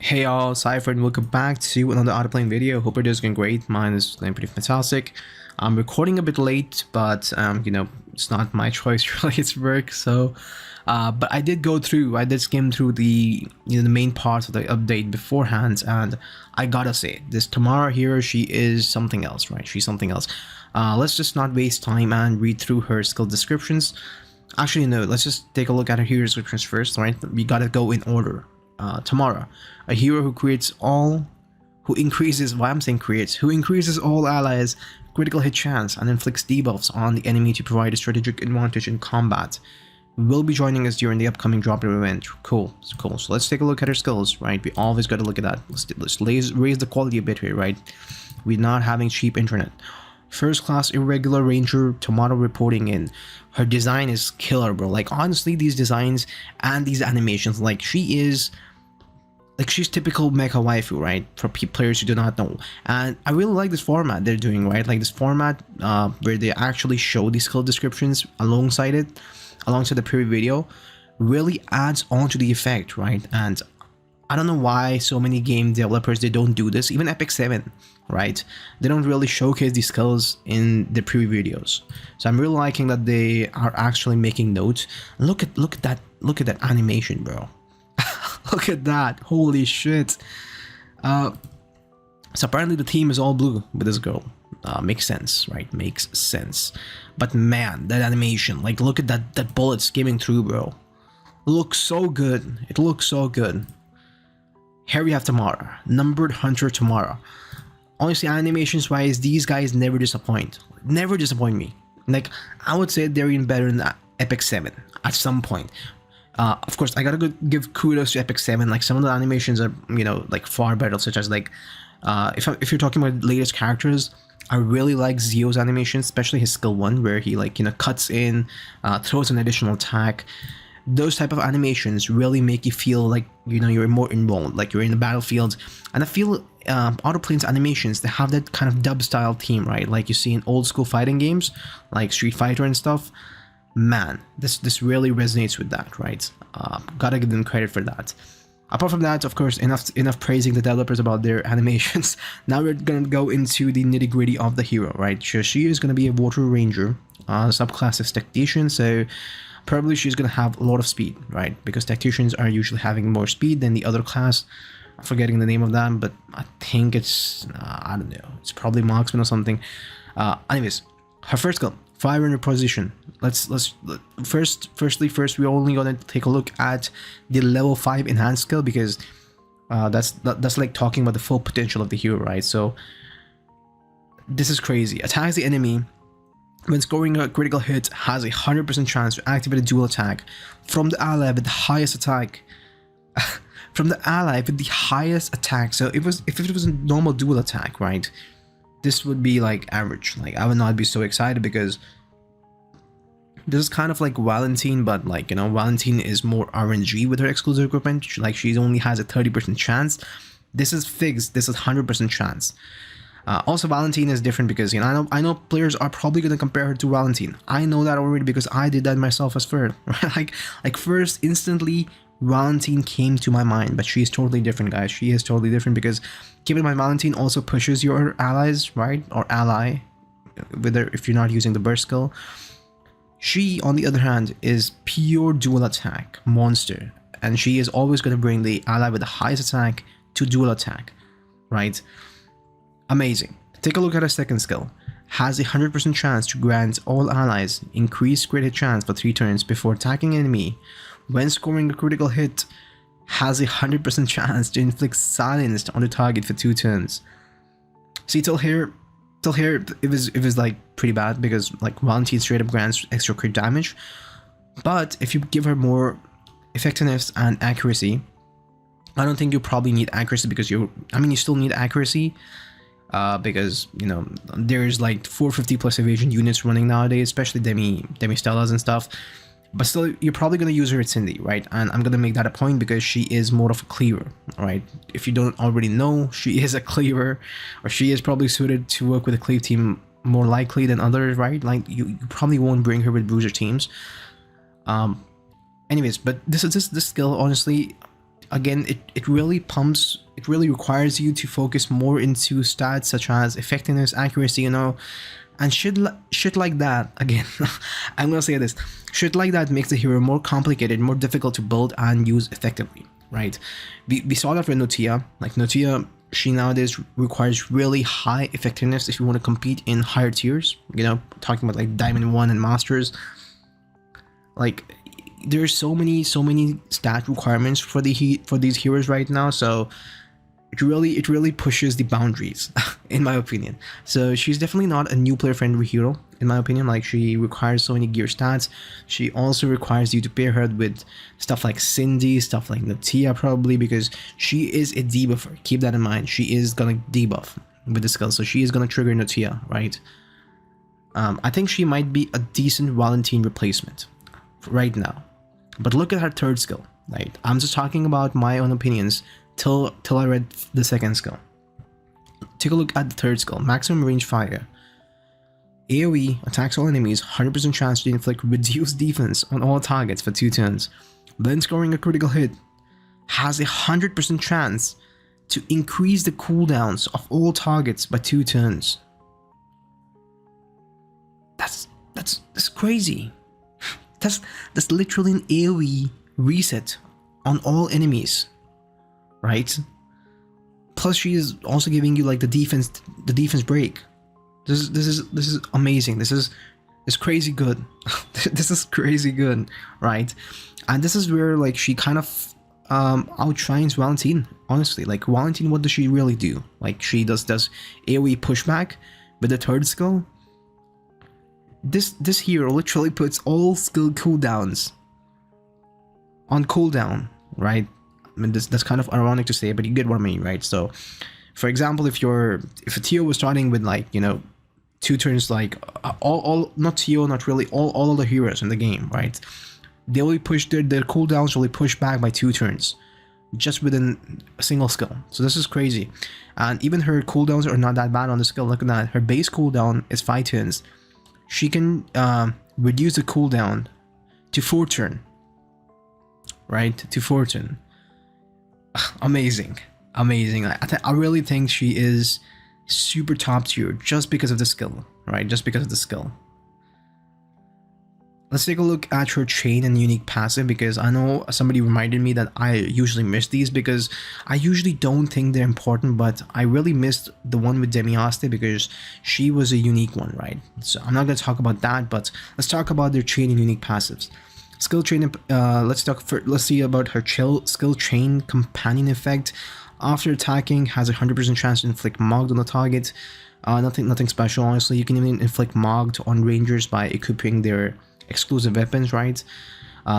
Hey y'all, Cypher and welcome back to another Autoplane video. Hope you're doing great. Mine is going pretty fantastic. I'm recording a bit late, but it's not my choice really, it's work. So but I did skim through the the main parts of the update beforehand, and I gotta say, this Tamara here, she is something else, right? She's something else. Let's just not waste time and read through her skill descriptions. Actually, no, let's just take a look at her hero descriptions first, right? We gotta go in order. Tamara, a hero who increases all allies critical hit chance and inflicts debuffs on the enemy to provide a strategic advantage in combat, will be joining us during the upcoming drop event. Cool. So let's take a look at her skills, right? We always got to look at that. Let's raise the quality a bit here, right? We're not having cheap internet. First class irregular ranger, Tomato reporting in. Her design is killer, bro. Like, honestly, these designs and these animations, she's typical mecha waifu, right? For players who do not know. And I really like this format they're doing, right? Like this format where they actually show the skill descriptions alongside the preview video, really adds on to the effect, right? And I don't know why so many game developers, they don't do this. Even Epic 7, right? They don't really showcase these skills in the preview videos. So I'm really liking that they are actually making notes. Look at that animation, bro. Look at that. Holy shit. So apparently the team is all blue with this girl. Makes sense, right? Makes sense. But man, that animation, like, look at that bullet skimming through, bro. Looks so good. It looks so good. Here we have Tamara, numbered hunter Tamara. Honestly, animations wise, these guys never disappoint. Never disappoint me. Like, I would say they're even better than Epic 7 at some point. Of course, I gotta give kudos to Epic 7. Like, some of the animations are, like, far better, such as, like, if you're talking about latest characters, I really like Zio's animation, especially his skill 1, where he, like, cuts in, throws an additional attack. Those type of animations really make you feel like, you're more involved, like you're in the battlefield. And I feel Autoplane's animations, they have that kind of dub style theme, right? Like you see in old school fighting games, like Street Fighter and stuff. Man, this really resonates with that, right? Gotta give them credit for that. Apart from that, of course, enough praising the developers about their animations. Now we're gonna go into the nitty gritty of the hero, right? So she is gonna be a water ranger, subclass is tactician, so probably she's gonna have a lot of speed, right? Because tacticians are usually having more speed than the other class. I'm forgetting the name of that, but I think it's I don't know. It's probably marksman or something. Anyways, her first skill, fire in position. First we're only gonna take a look at the level 5 enhanced skill, because that's like talking about the full potential of the hero, right? So this is crazy. Attacks the enemy when scoring a critical hit, has a 100% chance to activate a dual attack from the ally with the highest attack. From the ally with the highest attack. So if it was a normal dual attack, right, this would be like average. Like, I would not be so excited, because this is kind of like Valentine, but like, Valentine is more RNG with her exclusive equipment. Like, she only has a 30% chance. This is fixed. This is 100% chance. Also, Valentine is different because, I know players are probably going to compare her to Valentine. I know that already because I did that myself as first. like first, instantly, Valentine came to my mind, but she is totally different, guys. She is totally different, because keep in mind, Valentine also pushes your allies, right? Or ally, whether if you're not using the burst skill. She, on the other hand, is pure dual attack monster, and she is always going to bring the ally with the highest attack to dual attack, right? Amazing. Take a look at her second skill. Has a 100% chance to grant all allies increased crit hit chance for 3 turns before attacking enemy. When scoring a critical hit, has a 100% chance to inflict silence on the target for 2 turns. See, till here it was like pretty bad, because like Valentine straight up grants extra crit damage. But if you give her more effectiveness and accuracy, I don't think you probably need accuracy, because you still need accuracy. Because there's like 450 plus evasion units running nowadays, especially Demi Stellas and stuff. But still, you're probably gonna use her at Cindy, right? And I'm gonna make that a point, because she is more of a cleaver, right? If you don't already know, she is a cleaver, or she is probably suited to work with a cleave team more likely than others, right? Like, you probably won't bring her with bruiser teams. Anyways, but this skill, honestly, again, it really pumps, it really requires you to focus more into stats such as effectiveness, accuracy, you know, and shit like that. Again, I'm gonna say this, shit like that makes the hero more complicated, more difficult to build and use effectively, right? We saw that with Notia. Like Notia, she nowadays requires really high effectiveness if you want to compete in higher tiers, you know, talking about like Diamond 1 and Masters. Like there's so many stat requirements for these heroes right now, so it really pushes the boundaries in my opinion. So she's definitely not a new player friendly hero in my opinion. Like she requires so many gear stats. She also requires you to pair her with stuff like Cindy, stuff like Natia probably, because she is a debuffer. Keep that in mind. She is gonna debuff with the skill, so she is gonna trigger Natia, right? I think she might be a decent Valentine replacement right now. But look at her third skill, right? I'm just talking about my own opinions till I read the second skill. Take a look at the third skill, maximum range fire. AoE attacks all enemies, 100% chance to inflict reduced defense on all targets for 2 turns. Then scoring a critical hit has a 100% chance to increase the cooldowns of all targets by 2 turns. That's crazy. That's literally an AoE reset on all enemies, right? Plus she is also giving you like the defense break. This is amazing. This is crazy good. This is crazy good, right? And this is where like she kind of outshines Valentine, honestly. Like Valentine, what does she really do? Like she does AoE pushback with the third skill. This hero literally puts all skill cooldowns on cooldown, right? I mean, that's kind of ironic to say, but you get what I mean, right? So, for example, if a Tio was starting with like, you know, 2 turns, like all not Tio, not really all of the heroes in the game, right? They will push their cooldowns will be pushed back by 2 turns, just within a single skill. So this is crazy, and even her cooldowns are not that bad on the skill. Look at that, her base cooldown is 5 turns. She can reduce the cooldown to 4 turn, right? To 4 turn. Amazing. I really think she is super top tier just because of the skill, right? Just because of the skill. Let's take a look at her chain and unique passive, because I know somebody reminded me that I usually miss these because I usually don't think they're important, but I really missed the one with Demiaste because she was a unique one, right? So I'm not going to talk about that, but let's talk about their chain and unique passives. Skill chain, let's see about her skill chain companion effect. After attacking, has a 100% chance to inflict Mogged on the target. Nothing special, honestly. You can even inflict Mogged on rangers by equipping their exclusive weapons, right?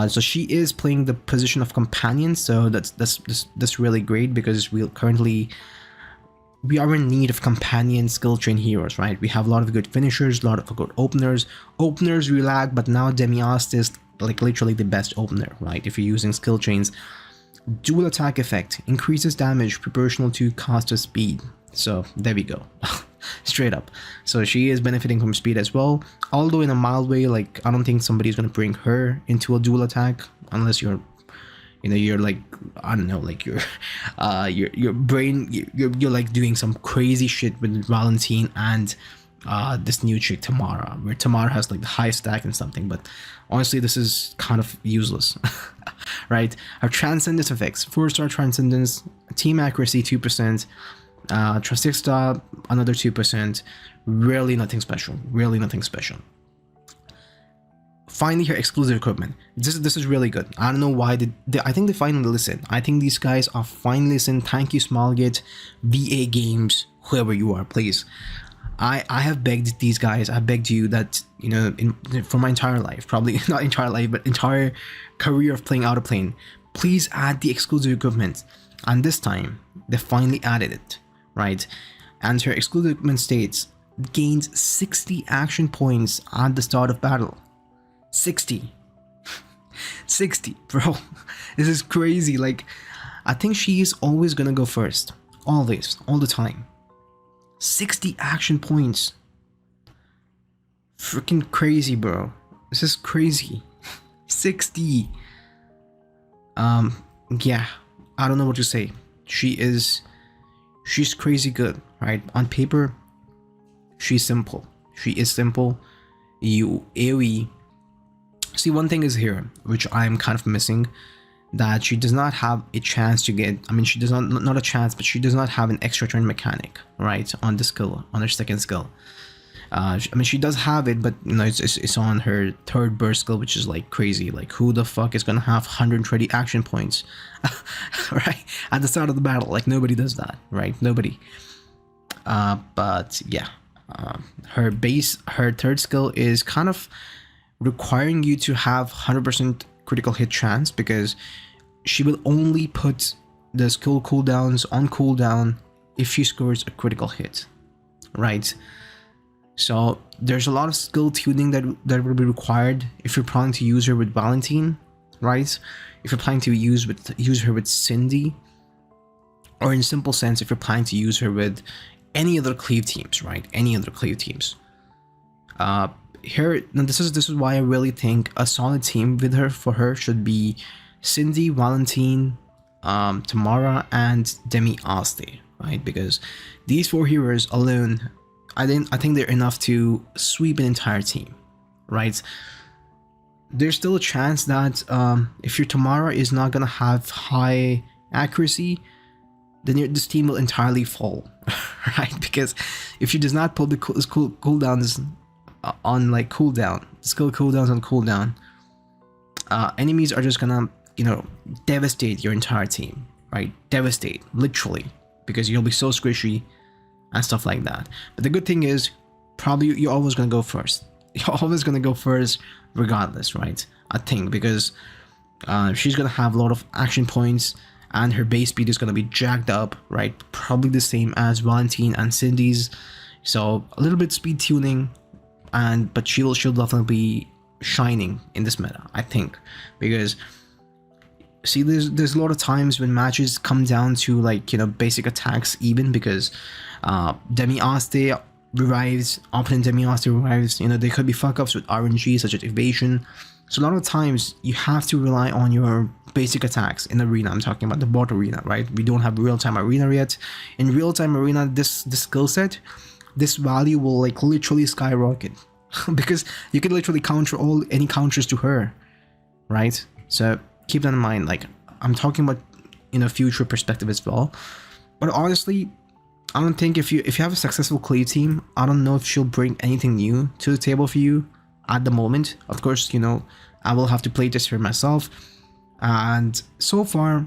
So she is playing the position of companion, so that's really great because we are in need of companion skill chain heroes, right? We have a lot of good finishers, a lot of good openers. Openers we lack, but now Demiaste is like literally the best opener, right? If you're using skill chains. Dual attack effect increases damage proportional to caster speed. So there we go. Straight up. So she is benefiting from speed as well, although in a mild way. Like I don't think somebody's gonna bring her into a dual attack unless you're, you know, you're like, I don't know, like your brain, you're like doing some crazy shit with Valentine and this new chick Tamara, where Tamara has like the high stack and something, but honestly this is kind of useless. Right? Her transcendence effects: 4-star transcendence, team accuracy 2%, Trasixta another 2%. Really nothing special. Finally, her exclusive equipment. This is really good. I don't know why I think they finally listen. I think these guys are finally listening. Thank you, Smallgate, VA Games, whoever you are, please. I have begged these guys, I begged you that, you know, for my entire life, probably not entire life, but entire career of playing Autoplane, please add the exclusive equipment. And this time, they finally added it, right? And her exclusive equipment states, gains 60 action points at the start of battle. 60. 60, bro. This is crazy. Like, I think she is always gonna go first. Always, all the time. 60 action points. Freaking crazy, bro. This is crazy. 60. Yeah. I don't know what to say. She's crazy good, right? On paper, she's simple. She is simple. You AoE. See, one thing is here, which I'm kind of missing, that she does not have a chance to get. I mean, she does not a chance, but she does not have an extra turn mechanic, right? On the skill, on her second skill. I mean, she does have it, but you know, it's on her third burst skill, which is like crazy. Like, who the fuck is gonna have 120 action points, right, at the start of the battle? Like, nobody does that, right? Nobody. But yeah, her third skill is kind of requiring you to have 100% critical hit chance, because she will only put the skill cooldowns on cooldown if she scores a critical hit, right? So there's a lot of skill tuning that will be required if you're planning to use her with Valentine, right? If you're planning to use her with Cindy, or in simple sense, if you're planning to use her with any other cleave teams, right? Any other cleave teams. Here, now this is why I really think a solid team with her for her should be Cindy, Valentine, Tamara, and Demi Aste, right? Because these 4 heroes alone, I think they're enough to sweep an entire team, right? There's still a chance that if your Tamara is not gonna have high accuracy, then this team will entirely fall, right? Because if she does not pull the cooldowns on like cooldown, skill cooldowns on cooldown, enemies are just gonna, you know, devastate your entire team, right? Devastate, literally, because you'll be so squishy and stuff like that. But the good thing is, probably you're always gonna go first. You're always gonna go first, regardless, right? I think, because she's gonna have a lot of action points, and her base speed is gonna be jacked up, right? Probably the same as Valentine and Cindy's. So a little bit speed tuning, but she'll definitely be shining in this meta, I think, because see, there's a lot of times when matches come down to, like, you know, basic attacks, even because Demi Aste revives, opponent Demi Aste revives, you know, there could be fuck ups with RNG such as evasion. So a lot of times you have to rely on your basic attacks in arena. I'm talking about the bot arena, right? We don't have real-time arena yet. In real-time arena, this skill set, this value will like literally skyrocket because you can literally counter any counters to her, right? So keep that in mind. Like, I'm talking about in a future perspective as well. But honestly, I don't think if you have a successful cleave team, I don't know if she'll bring anything new to the table for you at the moment. Of course, you know, I will have to play test her myself. And so far,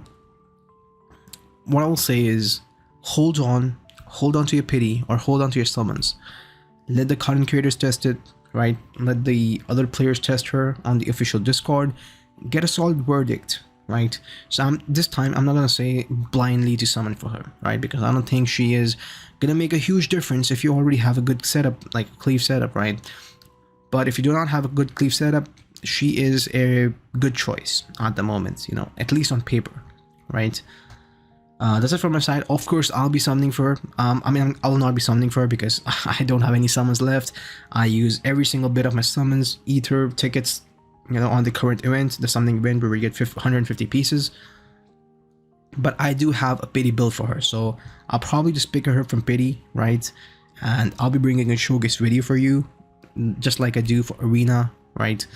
what I will say is hold on to your pity, or hold on to your summons. Let the content creators test it, right? Let the other players test her on the official Discord. Get a solid verdict, right? So this time I'm not gonna say blindly to summon for her, right? Because I don't think she is gonna make a huge difference if you already have a good setup, like cleave setup, right? But if you do not have a good cleave setup, she is a good choice at the moment, you know, at least on paper, right? That's it from my side. Of course, I'll be summoning for her. I mean, I will not be summoning for her because I don't have any summons left. I use every single bit of my summons, ether, tickets, you know, on the current event, the summoning event where we get 150 pieces. But I do have a pity build for her, so I'll probably just pick her from pity, right? And I'll be bringing a showcase video for you, just like I do for arena, right?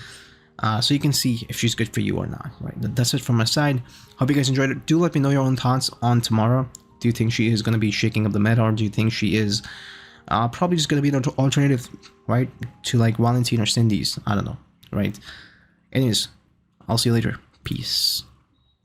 So you can see if she's good for you or not, right? That's it from my side. Hope you guys enjoyed it. Do let me know your own thoughts on Tamara. Do you think she is going to be shaking up the meta, or do you think she is probably just going to be an alternative, right, to like Valentine or Cindy's? I don't know, right? Anyways, I'll see you later. Peace.